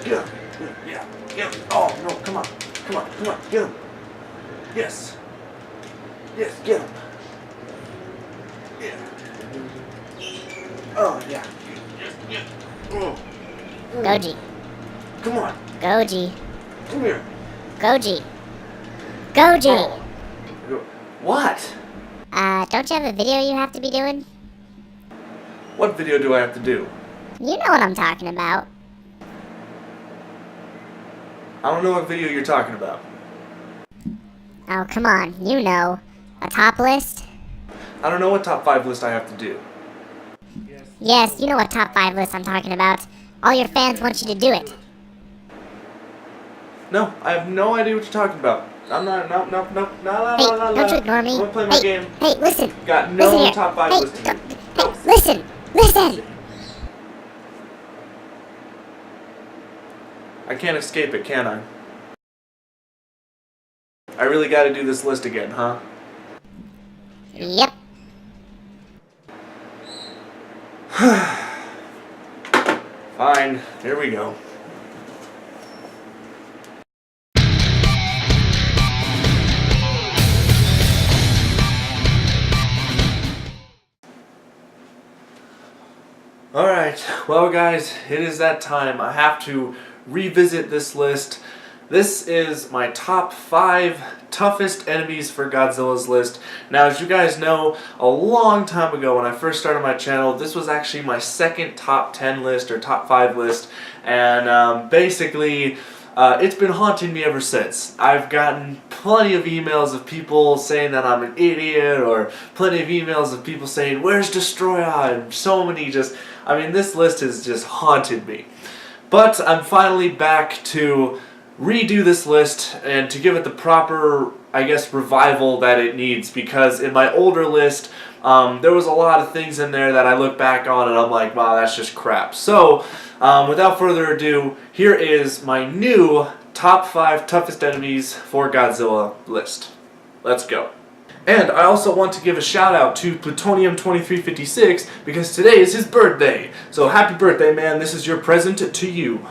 Get him. Yeah. Get him. Oh, no. Come on. Come on. Come on. Get him. Yes. Yes. Get him. Yeah. Oh, yeah. Yeah. Oh. Goji. Come on. Goji. Come here. Goji. Goji! Oh. What? Don't you have a video you have to be doing? What video do I have to do? You know what I'm talking about. I don't know what video you're talking about. Oh, come on. You know. A top list? I don't know what top 5 list I have to do. Yes, you know what top 5 list I'm talking about. All your fans want you to do it. No, I have no idea what you're talking about. I'm not, no. Hey, don't you ignore me. I'm gonna play my game. Hey, listen. Got Listen no here. top 5 Hey, list to do. Hey, listen. I can't escape it, can I? I really gotta do this list again, huh? Yep. Fine, here we go. Alright, well guys, it is that time. I have to revisit this list. This is my top 5 toughest enemies for Godzilla's list. Now, as you guys know, a long time ago when I first started my channel, this was actually my second top 10 list or top 5 list, and basically it's been haunting me ever since. I've gotten plenty of emails of people saying that I'm an idiot, or plenty of emails of people saying, "Where's Destroya?" and so many this list has just haunted me. But I'm finally back to redo this list and to give it the proper, I guess, revival that it needs, because in my older list there was a lot of things in there that I look back on and I'm like, wow, that's just crap. So without further ado, here is my new top 5 toughest enemies for Godzilla list. Let's go. And I also want to give a shout out to Plutonium2356 because today is his birthday. So happy birthday, man. This is your present to you.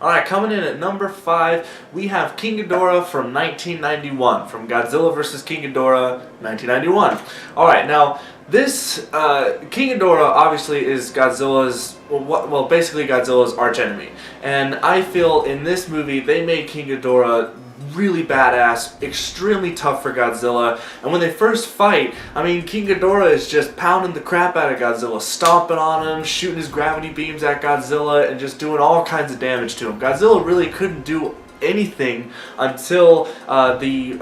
Alright, coming in at number 5, we have King Ghidorah from 1991, from Godzilla vs. King Ghidorah, 1991. Alright, now, this, King Ghidorah obviously is Godzilla's, well, basically Godzilla's archenemy. And I feel in this movie, they made King Ghidorah really badass, extremely tough for Godzilla, and when they first fight, I mean, King Ghidorah is just pounding the crap out of Godzilla, stomping on him, shooting his gravity beams at Godzilla, and just doing all kinds of damage to him. Godzilla really couldn't do anything until the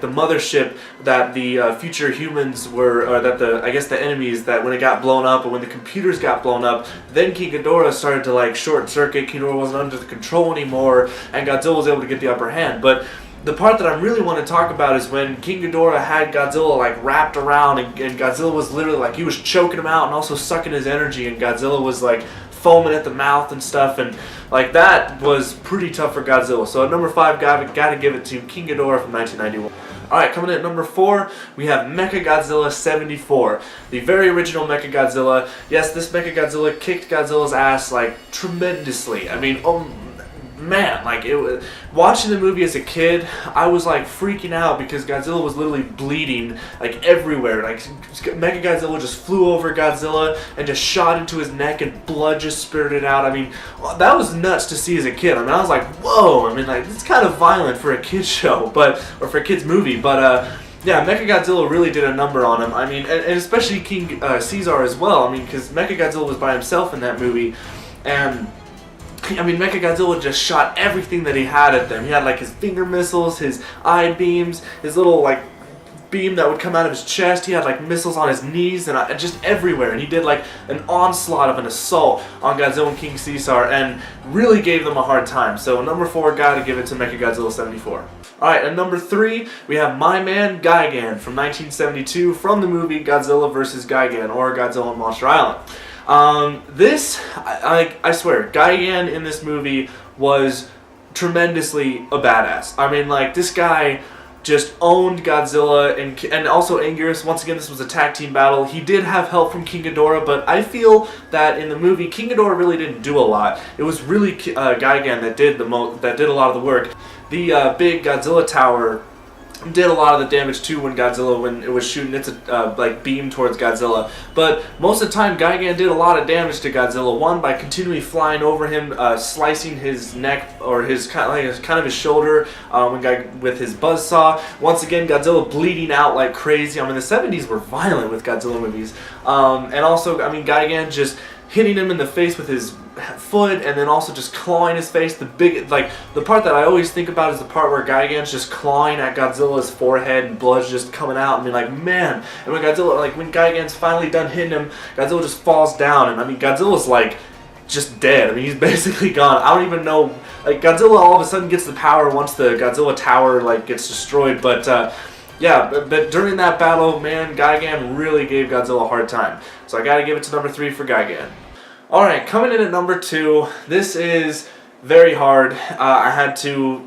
mothership that the future humans were, or that the enemies, that when it got blown up, or when the computers got blown up, then King Ghidorah started to like short circuit. King Ghidorah wasn't under the control anymore, and Godzilla was able to get the upper hand. But the part that I really want to talk about is when King Ghidorah had Godzilla like wrapped around, and Godzilla was literally like, he was choking him out and also sucking his energy, and Godzilla was like foaming at the mouth and stuff, and like that was pretty tough for Godzilla. So at number 5, gotta give it to King Ghidorah from 1991. Alright, coming in at number 4, we have Mechagodzilla 74. The very original Mechagodzilla. Yes, this Mechagodzilla kicked Godzilla's ass like tremendously. I mean, oh man, like it was, watching the movie as a kid, I was like freaking out because Godzilla was literally bleeding like everywhere. Like Mechagodzilla just flew over Godzilla and just shot into his neck and blood just spurted out. I mean, that was nuts to see as a kid. I mean, I was like, whoa. I mean, like, it's kind of violent for a kid's show, or for a kid's movie, but yeah, Mechagodzilla really did a number on him. I mean, and especially King Caesar as well. I mean, because Mechagodzilla was by himself in that movie, and I mean, Mechagodzilla just shot everything that he had at them. He had like his finger missiles, his eye beams, his little like beam that would come out of his chest. He had like missiles on his knees and just everywhere. And he did like an onslaught of an assault on Godzilla and King Caesar and really gave them a hard time. So number 4, gotta give it to Mechagodzilla 74. Alright, and number 3, we have my man Gigan from 1972 from the movie Godzilla vs. Gigan, or Godzilla on Monster Island. I swear, Gigan in this movie was tremendously a badass. I mean, like, this guy, just owned Godzilla, and also Anguirus. Once again, this was a tag team battle. He did have help from King Ghidorah, but I feel that in the movie, King Ghidorah really didn't do a lot. It was really Gigan that did a lot of the work. The big Godzilla tower did a lot of the damage too when it was shooting its beam towards Godzilla. But most of the time, Gigan did a lot of damage to Godzilla. One, by continually flying over him, slicing his neck or his kind of his shoulder with his buzzsaw. Once again, Godzilla bleeding out like crazy. I mean, the 70s were violent with Godzilla movies. And also, I mean, Gigan just hitting him in the face with his foot, and then also just clawing his face. The part that I always think about is the part where Gigan's just clawing at Godzilla's forehead and blood's just coming out, and be like, man. And when Gigan's finally done hitting him, Godzilla just falls down, and I mean, Godzilla's like just dead. I mean, he's basically gone. I don't even know. Like, Godzilla all of a sudden gets the power once the Godzilla tower gets destroyed, but yeah, but during that battle, man, Gigan really gave Godzilla a hard time. So I gotta give it to number 3 for Gigan. Alright, coming in at number 2, this is very hard. I had to,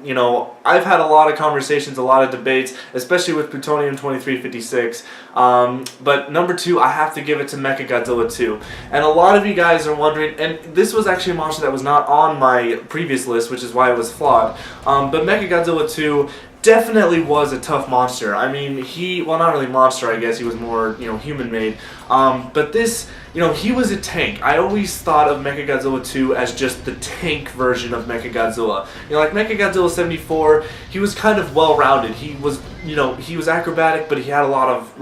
I've had a lot of conversations, a lot of debates, especially with Plutonium 2356. But number 2, I have to give it to Mechagodzilla 2. And a lot of you guys are wondering, and this was actually a monster that was not on my previous list, which is why it was flawed. But Mechagodzilla 2 definitely was a tough monster. I mean, well, not really monster, I guess. He was more, human-made. But this, he was a tank. I always thought of Mechagodzilla 2 as just the tank version of Mechagodzilla. Like Mechagodzilla 74, he was kind of well-rounded. He was, he was acrobatic, but he had a lot of,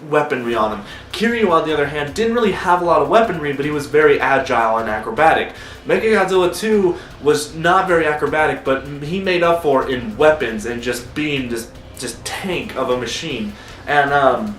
weaponry on him. Kiryu, on the other hand, didn't really have a lot of weaponry, but he was very agile and acrobatic. Mechagodzilla 2 was not very acrobatic, but he made up for in weapons and just being this just tank of a machine. And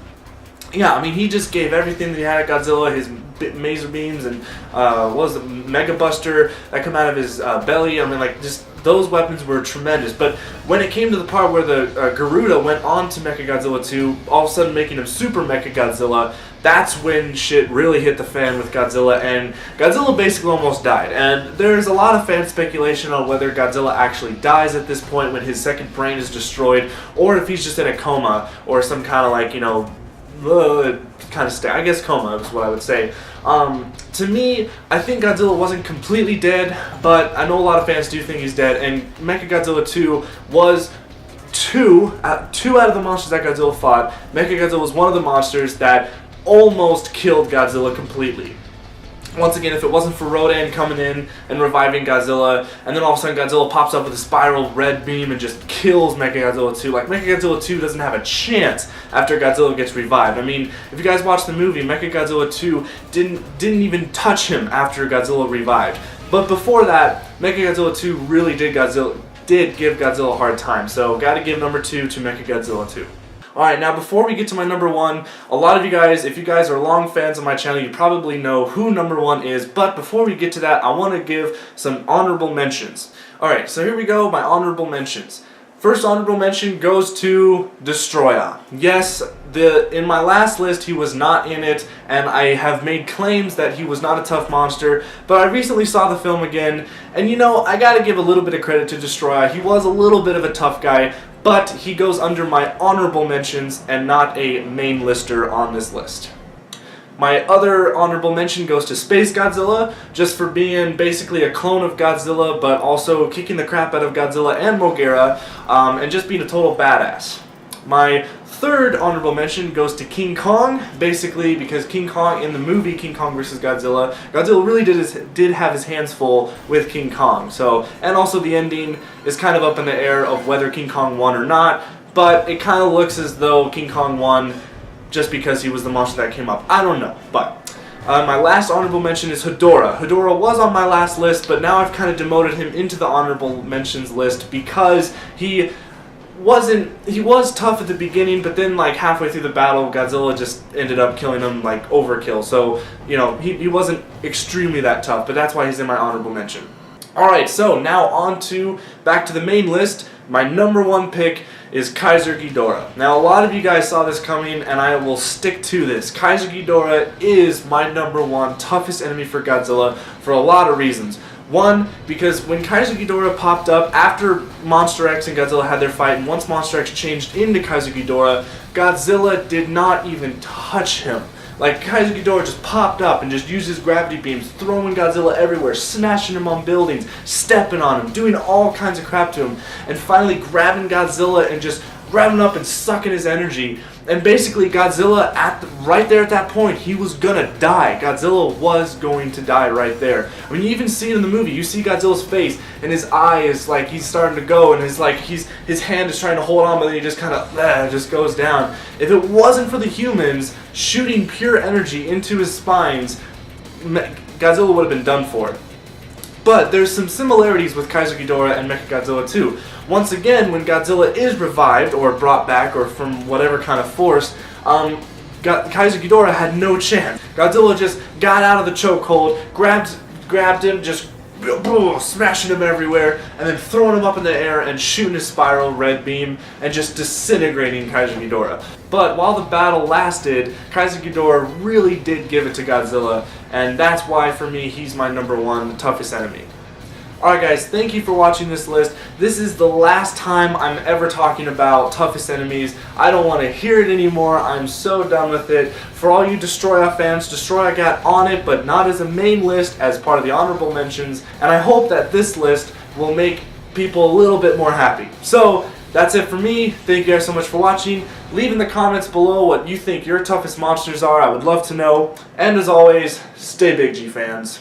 yeah, I mean, he just gave everything that he had at Godzilla, his maser beams and what was it, Mega Buster that come out of his belly. I mean, just those weapons were tremendous. But when it came to the part where the Garuda went on to Mechagodzilla 2, all of a sudden making him Super Mechagodzilla, that's when shit really hit the fan with Godzilla, and Godzilla basically almost died. And there's a lot of fan speculation on whether Godzilla actually dies at this point when his second brain is destroyed, or if he's just in a coma, or some kind of I guess coma is what I would say. To me, I think Godzilla wasn't completely dead, but I know a lot of fans do think he's dead, and Mechagodzilla 2 was two out of the monsters that Godzilla fought. Mechagodzilla was one of the monsters that almost killed Godzilla completely. Once again, if it wasn't for Rodan coming in and reviving Godzilla, and then all of a sudden Godzilla pops up with a spiral red beam and just kills Mechagodzilla 2. Mechagodzilla 2 doesn't have a chance after Godzilla gets revived. I mean, if you guys watch the movie, Mechagodzilla 2 didn't even touch him after Godzilla revived. But before that, Mechagodzilla 2 really did give Godzilla a hard time. So, gotta give number 2 to Mechagodzilla 2. Alright, now before we get to my number 1, a lot of you guys, if you guys are long fans of my channel, you probably know who number 1 is, but before we get to that, I want to give some honorable mentions. Alright, so here we go, my honorable mentions. First honorable mention goes to Destroya. Yes, in my last list he was not in it, and I have made claims that he was not a tough monster, but I recently saw the film again, and I gotta give a little bit of credit to Destroya. He was a little bit of a tough guy, but he goes under my honorable mentions and not a main lister on this list. My other honorable mention goes to Space Godzilla, just for being basically a clone of Godzilla, but also kicking the crap out of Godzilla and Moguera, and just being a total badass. My third honorable mention goes to King Kong, basically because King Kong, in the movie King Kong vs. Godzilla, Godzilla really did have his hands full with King Kong. So, and also the ending is kind of up in the air of whether King Kong won or not, but it kind of looks as though King Kong won just because he was the monster that came up. I don't know, but my last honorable mention is Hedorah. Hedorah was on my last list, but now I've kind of demoted him into the honorable mentions list because he was tough at the beginning, but then halfway through the battle, Godzilla just ended up killing him overkill. So, he wasn't extremely that tough, but that's why he's in my honorable mention. Alright, so now back to the main list. My number 1 pick is Kaiser Ghidorah. Now, a lot of you guys saw this coming, and I will stick to this. Kaiser Ghidorah is my number 1 toughest enemy for Godzilla for a lot of reasons. One, because when Kaiser Ghidorah popped up after Monster X and Godzilla had their fight, and once Monster X changed into Kaiser Ghidorah, Godzilla did not even touch him. Like, Kaiser Ghidorah just popped up and just used his gravity beams, throwing Godzilla everywhere, smashing him on buildings, stepping on him, doing all kinds of crap to him, and finally grabbing Godzilla and just grabbing up and sucking his energy. And basically Godzilla, right there at that point, he was gonna die. Godzilla was going to die right there. I mean, you even see it in the movie. You see Godzilla's face, and his eye is like he's starting to go, and his hand is trying to hold on, but then he just kind of just goes down. If it wasn't for the humans shooting pure energy into his spines, Godzilla would have been done for. But there's some similarities with Kaiser Ghidorah and Mechagodzilla too. Once again, when Godzilla is revived or brought back or from whatever kind of force, Kaiser Ghidorah had no chance. Godzilla just got out of the chokehold, grabbed him, just smashing him everywhere, and then throwing him up in the air and shooting his spiral red beam and just disintegrating Kaiser Ghidorah. But while the battle lasted, Kaiser Ghidorah really did give it to Godzilla, and that's why for me he's my #1 toughest enemy. Alright guys, thank you for watching this list. This is the last time I'm ever talking about toughest enemies. I don't want to hear it anymore. I'm so done with it. For all you Destroya fans, Destroya got on it, but not as a main list, as part of the honorable mentions, and I hope that this list will make people a little bit more happy. So, that's it for me. Thank you guys so much for watching. Leave in the comments below what you think your toughest monsters are. I would love to know. And as always, stay big, G fans.